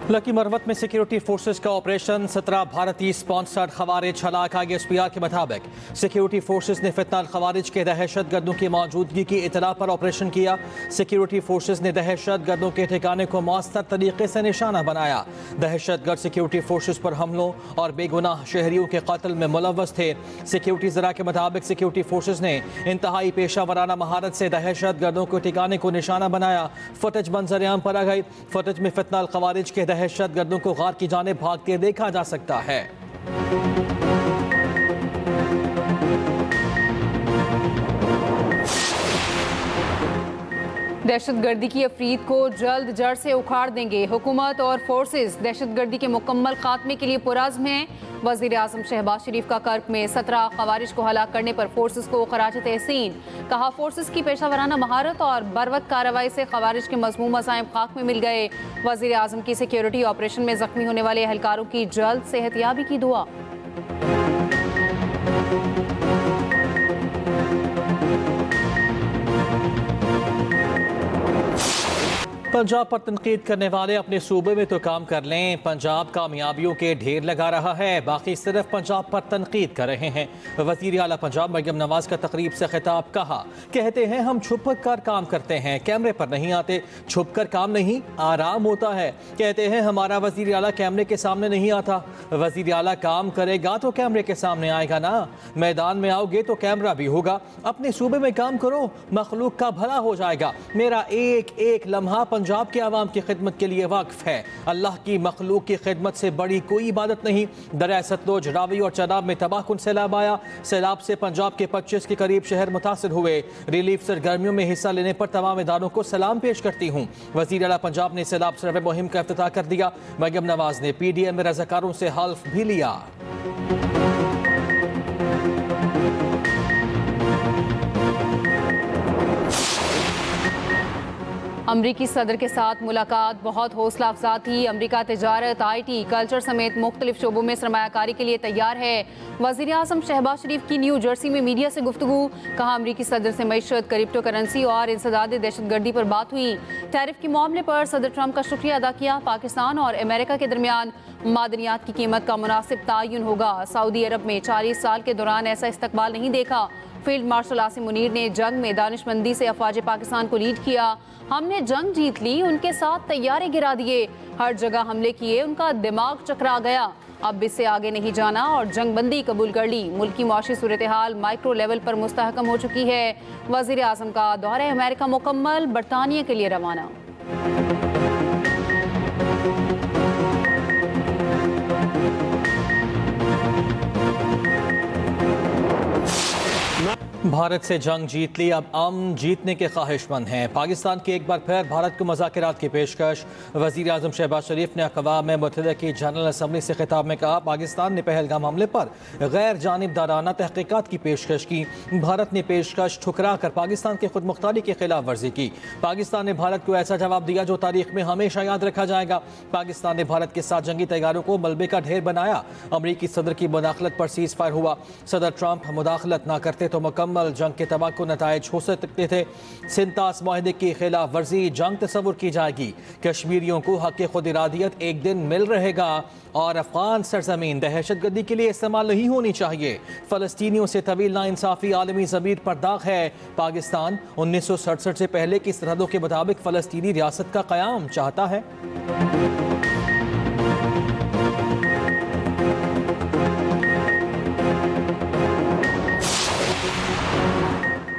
Lucky Marwat में security forces का operation 17 भारतीय स्पॉन्सर्ड खवारिज हलाक। ISPR के मुताबिक सिक्योरिटी फोर्सेस ने फितनाल खवारिज के दहशत गर्दों की मौजूदगी की इतला पर ऑपरेशन किया। सिक्योरिटी फोर्सेस ने दहशत गर्दों के ठिकाने को मौसर तरीके से निशाना बनाया। दहशत गर्द सिक्योरिटी फोर्सेस पर हमलों और बेगुनाह शहरियों के कत्ल में मुलव्वस थे। सिक्योरिटी जरा के मुताबिक सिक्योरिटी फोर्सेस ने इंतहाई पेशा वराना महारत से दहशत गर्दों के ठिकाने को निशाना बनाया। फुटेज मंजर-ए-आम पर आ गई। फुटेज में फितनाल खवारिज के दहशत गर्दों को गार की जानिब भागते देखा जा सकता है। दहशतगर्दी की अफरीद को जल्द जड़ से उखाड़ देंगे। हुकूमत और फोर्सेस दहशतगर्दी के मुकम्मल खात्मे के लिए पुरज़्म हैं। वज़ीर आज़म शहबाज शरीफ का कर्क में 17 खवारिज को हलाक करने पर फोर्सेस को खराज तहसीन। कहा, फोर्सेस की पेशा वराना महारत और बरवक्त कार्रवाई से खवारिज के मज़मूम मसाइब खाक में मिल गए। वज़ीर आज़म की सिक्योरिटी ऑपरेशन में जख्मी होने वाले एहलकारों की जल्द सेहतयाबी की दुआ। पंजाब पर तनकीद करने वाले अपने सूबे में तो काम कर लें। पंजाब कामयाबियों के ढेर लगा रहा है, बाकी सिर्फ पंजाब पर तनकीद कर रहे हैं। वज़ीर आला पंजाब मरियम नवाज का तकरीब से खिताब। कहा, कहते हैं हम छुप कर काम करते हैं, कैमरे पर नहीं आते। छुप कर काम नहीं, आराम होता है। कहते हैं हमारा वज़ीर आला कैमरे के सामने नहीं आता। वज़ीर आला काम करेगा तो कैमरे के सामने आएगा ना। मैदान में आओगे तो कैमरा भी होगा। अपने सूबे में काम करो, मखलूक का भला हो जाएगा। मेरा एक एक लम्हा पंजाब के आवाम की खिदमत के लिए वाक़िफ़ है। अल्लाह की मखलूक की खिदमत से बड़ी कोई इबादत नहीं। दरिया सतलुज, रावी और चनाब में तबाहकुन सैलाब आया। सैलाब से पंजाब के 25 के करीब शहर मुतासिर हुए। रिलीफ सरगर्मियों में हिस्सा लेने पर तमाम इदारों को सलाम पेश करती हूँ। वज़ीर आला पंजाब ने सैलाब सर्वे मुहिम का इफ्तिताह कर दिया। मरियम नवाज ने PDM में रज़ाकारों से हल्फ भी लिया। अमरीकी सदर के साथ मुलाकात बहुत हौसला अफजा थी। अमरीका तिजारत, IT, कल्चर समेत मुख्तलिफ शोबों में सरमायाकारी के लिए तैयार है। वज़ीर आज़म शहबाज शरीफ की न्यू जर्सी में मीडिया से गुफ्तगू। कहा, अमरीकी सदर से मईशत, क्रिप्टो करेंसी और इंसदाद दहशतगर्दी पर बात हुई। टैरिफ के मामले पर सदर ट्रंप का शुक्रिया अदा किया। पाकिस्तान और अमेरिका के दरमियान मादनियात की कीमत का मुनासिब तयन होगा। सऊदी अरब में 40 साल के दौरान ऐसा इस्तकबाल नहीं देखा। फील्ड मार्शल आसिम मुनीर ने जंग में दानिशमंदी से अफवाज पाकिस्तान को लीड किया। हमने जंग जीत ली, उनके साथ तैयारे गिरा दिए, हर जगह हमले किए, उनका दिमाग चकरा गया। अब इससे आगे नहीं जाना और जंग बंदी कबूल कर ली। मुल्क की मुआशी सूरत हाल माइक्रो लेवल पर मुस्तहकम हो चुकी है। वज़ीर आज़म का दौरा अमेरिका मुकम्मल, बरतानिया के लिए रवाना। भारत से जंग जीत ली, अब अमन जीतने के ख्वाहिशमंद हैं। पाकिस्तान की एक बार फिर भारत को मुज़ाकरात की पेशकश। वज़ीर आज़म शहबाज शरीफ ने अक़वाम मुत्तहिदा की जनरल असम्बली से खिताब में कहा, पाकिस्तान ने पहलगाम हमले पर गैर जानिबदाराना तहक़ीक़ात की पेशकश की। भारत ने पेशकश ठुकरा कर पाकिस्तान की खुद मुख्तारी की खिलाफ वर्जी की। पाकिस्तान ने भारत को ऐसा जवाब दिया जो तारीख में हमेशा याद रखा जाएगा। पाकिस्तान ने भारत के साथ जंगी तैयारों को मलबे का ढेर बनाया। अमरीकी सदर की मुदाखलत पर सीज़ फायर हुआ। सदर ट्रंप मुदाखलत न करते तो मुकम्मल जंग के तबाह को नतायज हो सकते थे। सिंतास माहिदे की खिलाफ वर्जी जंग तस्वुर की जाएगी। कश्मीरियों को हक खुद इरादियत एक दिन मिल रहेगा और अफगान सरजमीन दहशतगर्दी के लिए इस्तेमाल नहीं होनी चाहिए। फ़लस्तीनियों से तवील नाइंसाफ़ी आलमी ज़मीर पर दाग है। पाकिस्तान 1967 से पहले की सरहदों के मुताबिक फ़लस्तीनी रियासत का क़याम चाहता है।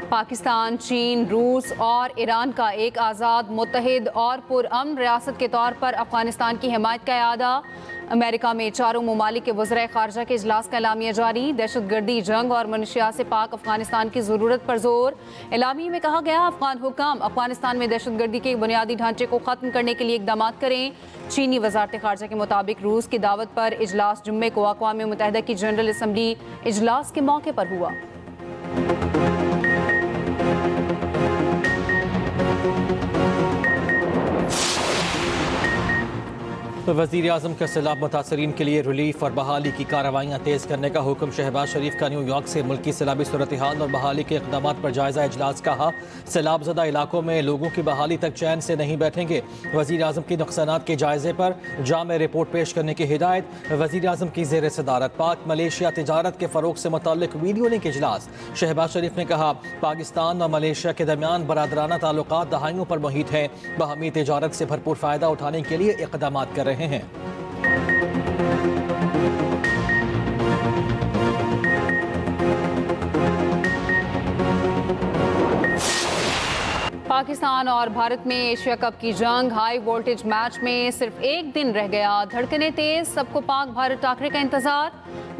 पाकिस्तान, चीन, रूस और ईरान का एक आज़ाद, मुत्तहिद और पुरअमन रियासत के तौर पर अफगानिस्तान की हिमायत का इरादा। अमेरिका में चारों ममालिक के वज़राए ख़ारजा के इजलास का एलामिया जारी। दहशतगर्दी, जंग और मनशियात से पाक अफगानिस्तान की ज़रूरत पर जोर। एलामिया में कहा गया, अफगान हुक्काम अफगानिस्तान में दहशतगर्दी के बुनियादी ढांचे को ख़त्म करने के लिए इक़दाम करें। चीनी वज़ारत ख़ारजा के मुताबिक रूस की दावत पर इजलास जुम्मे को अक़वाम मुत्तहिदा की जनरल असम्बली इजलास के मौके पर हुआ। वज़ीर आज़म के सैलाब मुतासरीन के लिए रिलीफ और बहाली की कार्रवाइयाँ तेज़ करने का हुक्म। शहबाज शरीफ का न्यूयॉर्क से मुल्की सैलाबी सूरत हाल और बहाली के इक़दाम पर जायज़ा इजलास। कहा, सैलाब ज़दा इलाकों में लोगों की बहाली तक चैन से नहीं बैठेंगे। वज़ीर आज़म की नुकसानात के जायज़े पर जामे रिपोर्ट पेश करने की हिदायत। वज़ीर आज़म की ज़ेर सदारत पाक मलेशिया तिजारत के फ़रोग़ से मुताल्लिक़ वीडियो लिंक इजलास। शहबाज शरीफ ने कहा, पाकिस्तान और मलेशिया के दरमियान बरादराना ताल्लुकात दहाइयों पर मुहित हैं। बाहमी तिजारत से भरपूर फ़ायदा उठाने के लिए इक़दाम कर रहे हैं। पाकिस्तान और भारत में एशिया कप की जंग। हाई वोल्टेज मैच में सिर्फ एक दिन रह गया, धड़कने तेज, सबको पाक भारत टाकरे का इंतजार।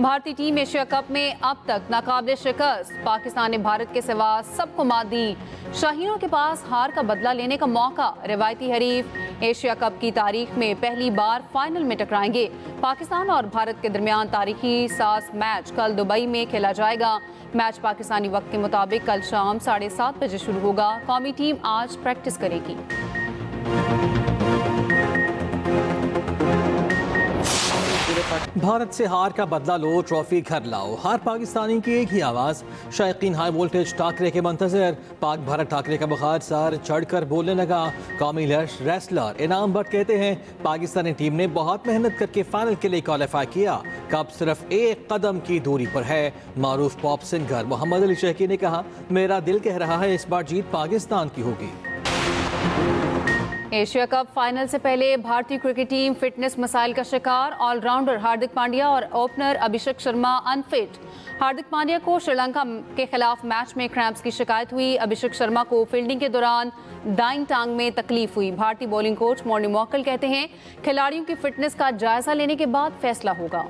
भारतीय टीम एशिया कप में अब तक नाकाबिले शिकस्त। पाकिस्तान ने भारत के सिवा सबको मात दी। शाहीनों के पास हार का बदला लेने का मौका। रिवायती हरीफ एशिया कप की तारीख में पहली बार फाइनल में टकराएंगे। पाकिस्तान और भारत के दरमियान तारीखी सास मैच कल दुबई में खेला जाएगा। मैच पाकिस्तानी वक्त के मुताबिक कल शाम 7:30 बजे शुरू होगा। कौमी टीम आज प्रैक्टिस करेगी। भारत से हार का बदला लो, ट्रॉफी घर लाओ, हर पाकिस्तानी की एक ही आवाज़। शायकीन हाई वोल्टेज टाकरे के मंतजर। पाक भारत टाकरे का बुखार सर चढ़कर बोलने लगा। कौमी रेसलर इनाम भट्ट कहते हैं, पाकिस्तानी टीम ने बहुत मेहनत करके फाइनल के लिए क्वालिफाई किया, कप सिर्फ एक कदम की दूरी पर है। मारूफ पॉप सिंगर मोहम्मद अली शेखी ने कहा, मेरा दिल कह रहा है इस बार जीत पाकिस्तान की होगी। एशिया कप फाइनल से पहले भारतीय क्रिकेट टीम फिटनेस मसाइल का शिकार। ऑलराउंडर हार्दिक पांड्या और ओपनर अभिषेक शर्मा अनफिट। हार्दिक पांड्या को श्रीलंका के खिलाफ मैच में क्रैम्प्स की शिकायत हुई। अभिषेक शर्मा को फील्डिंग के दौरान दाईं टांग में तकलीफ हुई। भारतीय बॉलिंग कोच मॉर्नी मॉकल कहते हैं, खिलाड़ियों की फिटनेस का जायजा लेने के बाद फैसला होगा।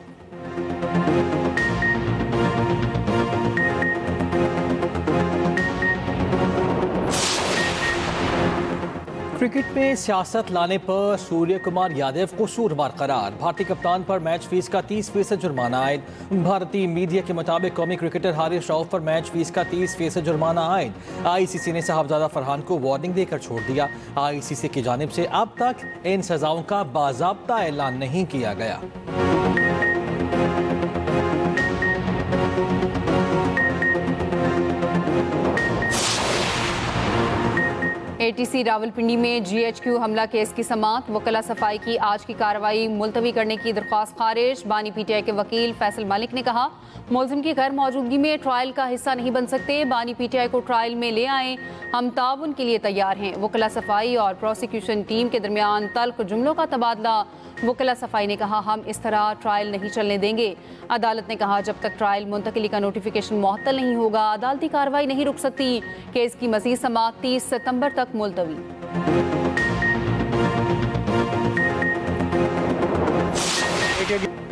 क्रिकेट में सियासत लाने पर सूर्य कुमार यादव कसूरवार करार। भारतीय कप्तान पर मैच फीस का 30% जुर्माना आयद। भारतीय मीडिया के मुताबिक कौमी क्रिकेटर हारिस रऊफ पर मैच फीस का 30% जुर्माना आयद। आईसीसी ने साहबजादा फरहान को वार्निंग देकर छोड़ दिया। आईसीसी की जानिब से अब तक इन सजाओं का बाज़ाब्ता ऐलान नहीं किया गया। एटीसी रावलपिंडी में जीएचक्यू हमला केस की समाअत। वकला सफाई की आज की कार्रवाई मुलतवी करने की दरख्वास्त खारिज। बानी पीटीआई के वकील फैसल मालिक ने कहा, मुलजिम की गैर मौजूदगी में ट्रायल का हिस्सा नहीं बन सकते। बानी पीटीआई को ट्रायल में ले आएं, हम ताउन के लिए तैयार हैं। वकला सफाई और प्रोसिक्यूशन टीम के दरमियान तल्ख जुमलों का तबादला। वकला सफाई ने कहा, हम इस तरह ट्रायल नहीं चलने देंगे। अदालत ने कहा, जब तक ट्रायल मुंतकिली का नोटिफिकेशन मुअत्तल नहीं होगा, अदालती कार्रवाई नहीं रुक सकती। केस की मज़ीद समाअत 30 सितंबर तक मुलतवी।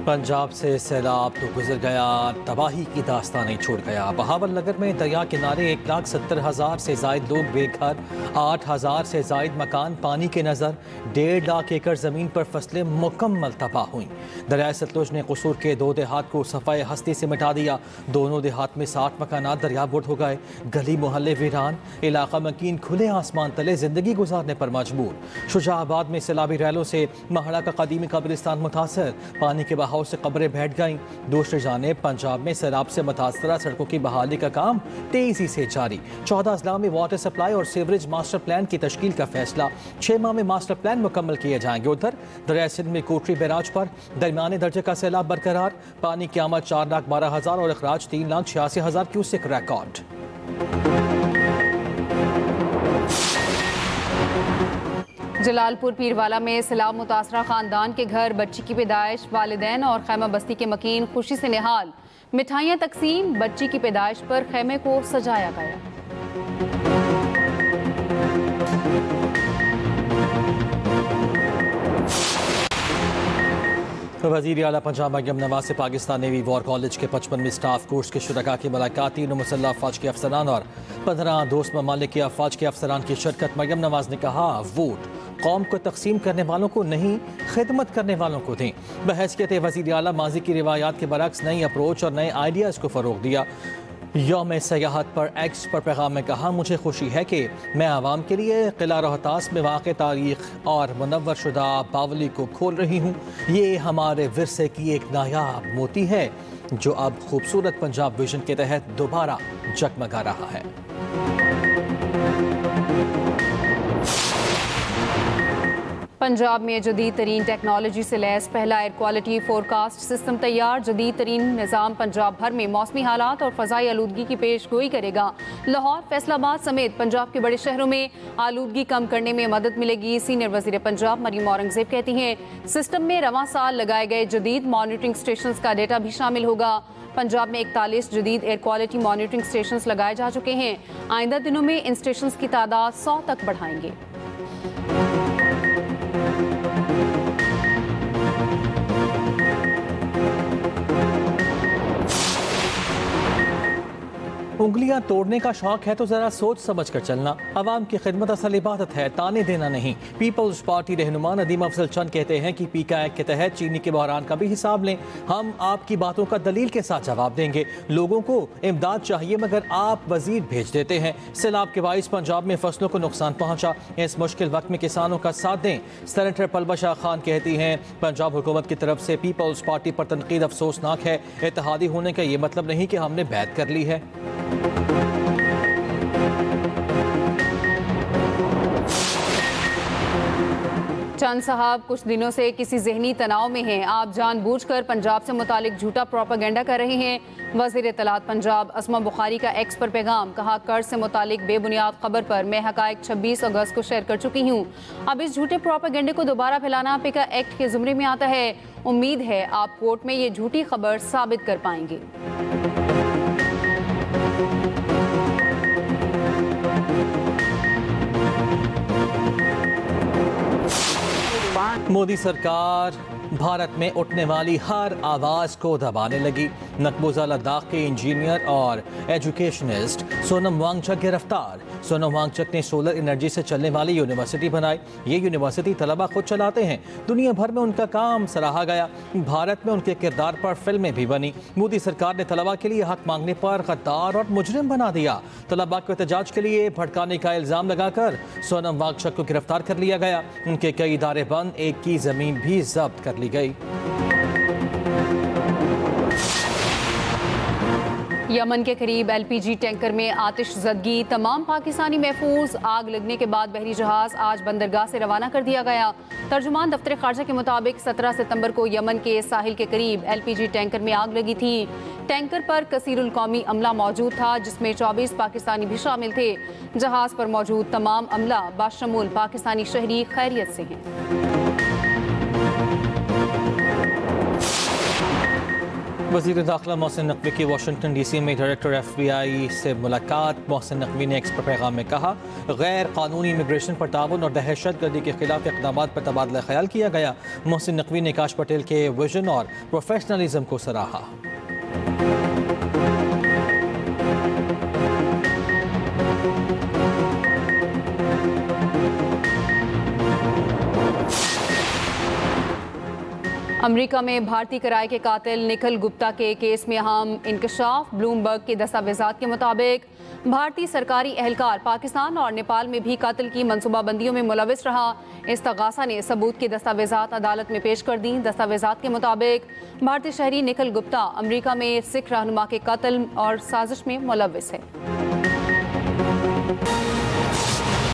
पंजाब से सैलाब तो गुजर गया, तबाही की दास्तान नहीं छोड़ गया। बहावल नगर में दरिया किनारे 1,70,000 से जायद लोग बेघर, 8,000 से जायद मकान पानी के नज़र। 1.5 लाख एकड़ ज़मीन पर फसलें मुकम्मल तबाह हुई। दरिया सतलुज ने कसूर के 2 देहात को सफ़ाए हस्ती से मिटा दिया। दोनों देहात में 60 मकानात दरियाबुर्द हो गए। गली मोहल्ले वीरान, इलाका मकीन खुले आसमान तले ज़िंदगी गुजारने पर मजबूर। शुजाआबाद में सैलाबी रैलों से महड़ा का कदीमी कब्रिस्तान मुतासर, पानी के बहाव से कब्रें बैठ गईं। दूसरी जानिब पंजाब में सैलाब से मुतासरा सड़कों की बहाली का काम तेजी से जारी। 14 अजला में वाटर सप्लाई और सीवरेज मास्टर प्लान की तश्कील का फैसला। 6 माह में मास्टर प्लान मुकम्मल किए जाएंगे। उधर दरिया सिंध में कोटरी बैराज पर दरमियाने दर्जे का सैलाब बरकरार। पानी की आमद 4,12,000 और अखराज 3,86,000 क्यूसेक रिकॉर्ड। जलालपुर पीरवाला में सैलाब मुतासरा खानदान के घर बच्ची की पैदाइश। वालिदैन और खैमा बस्ती के मकीन खुशी से निहाल। मिठाइयाँ तकसीम, बच्ची की पैदाइश पर खैमे को सजाया गया। वज़ीर आला पंजाब मरियम नवाज से पाकिस्तान नेवी वॉर कॉलेज के 55वें स्टाफ कोर्स के शुरका की मुलाकात। 3 मुसल्लह अफवाज के अफसरान और 15 दोस्त ममालिक के अफवाज के अफसरान की शिरकत। मरियम नवाज ने कहा, वोट कौम को तकसीम करने वालों को नहीं, खिदमत करने वालों को दें। बहैसियत वज़ीर आला माजी की रिवायात के बरक्स नई अप्रोच और नए आइडियाज़ को फ़रोग दिया। यौम सयाहत पर एक्स पर पैगाम में कहा, मुझे खुशी है कि मैं आवाम के लिए किला रोहतास में वाक़ तारीख़ और मुनव्वर शुदा बावली को खोल रही हूँ। ये हमारे विरसे की एक नायाब मोती है जो अब खूबसूरत पंजाब विजन के तहत दोबारा जगमगा रहा है। पंजाब में जदीद तरीन टेक्नोलॉजी से लैस पहला एयर क्वालिटी फोरकास्ट सिस्टम तैयार। जदीद तरीन निज़ाम पंजाब भर में मौसमी हालात और फ़ज़ाई आलूदगी की पेश गोई करेगा। लाहौर, फैसलाबाद समेत पंजाब के बड़े शहरों में आलूदगी कम करने में मदद मिलेगी। सीनियर वज़ीर पंजाब मरीम औरंगज़ेब कहती हैं, सिस्टम में रवां साल लगाए गए जदीद मॉनिटरिंग स्टेशन का डेटा भी शामिल होगा। पंजाब में 41 जदीद एयर क्वालिटी मॉनिटरिंग स्टेशन लगाए जा चुके हैं। आइंदा दिनों में इन स्टेशन की तादाद 100 तक बढ़ाएंगे। उंगलियां तोड़ने का शौक है तो जरा सोच समझ कर चलना। अवाम की खिदमत असल इबादत है, ताने देना नहीं। पीपल्स पार्टी रहनुमा नदीम अफजल चंद कहते हैं कि पीका एक्ट के तहत चीनी के बहरान का भी हिसाब लें। हम आपकी बातों का दलील के साथ जवाब देंगे। लोगों को इमदाद चाहिए मगर आप वजीर भेज देते हैं। सैलाब के बाइस पंजाब में फसलों को नुकसान पहुंचा। इस मुश्किल वक्त में किसानों का साथ दें। सेनेटर पलबा शाह खान कहती हैं, पंजाब हुकूमत की तरफ से पीपल्स पार्टी पर तनकीद अफसोसनाक है। इत्तेहादी होने का ये मतलब नहीं कि हमने बैत कर ली है। चंद साहब कुछ दिनों से किसी जहनी तनाव में हैं। आप जानबूझकर पंजाब से मुतालिक झूठा प्रोपेगेंडा कर रहे हैं। वज़ीर इत्तलात पंजाब अस्मा बुखारी का एक्स पर पैगाम, कहा कर्ज से मुतालिक बेबुनियाद खबर पर मैं हकायक 26 अगस्त को शेयर कर चुकी हूँ। अब इस झूठे प्रोपेगेंडे को दोबारा फैलाना पीका एक्ट के ज़ुमरे में आता है। उम्मीद है आप कोर्ट में ये झूठी खबर साबित कर पाएंगे। मोदी सरकार भारत में उठने वाली हर आवाज़ को दबाने लगी। नकबोजा लद्दाख के इंजीनियर और एजुकेशनिस्ट सोनम वांगचक गिरफ्तार। सोनम वांगचक ने सोलर एनर्जी से चलने वाली यूनिवर्सिटी बनाई। ये यूनिवर्सिटी तलबा खुद चलाते हैं। दुनिया भर में उनका काम सराहा गया। भारत में उनके किरदार पर फिल्में भी बनी। मोदी सरकार ने तलबा के लिए हक मांगने पर गद्दार और मुजरिम बना दिया। तलबा को एहतजाज के लिए भड़काने का इल्ज़ाम लगाकर सोनम वांगचक को गिरफ्तार कर लिया गया। उनके कई इदारे बंद, एक की ज़मीन भी जब्त कर ली गई। यमन के करीब LPG टैंकर में आतिशज़दगी, तमाम पाकिस्तानी महफूज। आग लगने के बाद बहरी जहाज आज बंदरगाह से रवाना कर दिया गया। तर्जुमान दफ्तर खारजा के मुताबिक 17 सितंबर को यमन के साहिल के करीब LPG टैंकर में आग लगी थी। टैंकर पर कसीरुल कौमी अमला मौजूद था, जिसमें 24 पाकिस्तानी भी शामिल थे। जहाज पर मौजूद तमाम अमला बाशमूल पाकिस्तानी शहरी खैरियत से हैं। वज़ीर दाखिला मोहसिन नकवी की वाशिंगटन DC में डायरेक्टर FBI से मुलाकात। मोहसिन नकवी ने एक्स पर पैगाम में कहा, गैर कानूनी इमिग्रेशन पर ताउन और दहशत गर्दी के खिलाफ इक़दामात पर तबादला ख्याल किया गया। मोहसिन नकवी ने काश पटेल के विजन और प्रोफेशनलिज्म को सराहा। अमेरिका में भारतीय कराए के कातिल निखिल गुप्ता के केस में अहम इंकशाफ। ब्लूमबर्ग के दस्तावेजात के मुताबिक भारतीय सरकारी एहलकार पाकिस्तान और नेपाल में भी कत्ल की मनसूबाबंदियों में मुलविस रहा। इस्तगासा ने सबूत के दस्तावेजात अदालत में पेश कर दी। दस्तावेजात के मुताबिक भारतीय शहरी निखिल गुप्ता अमेरिका में सिख रहनुमा के कत्ल और साजिश में मुलविस है।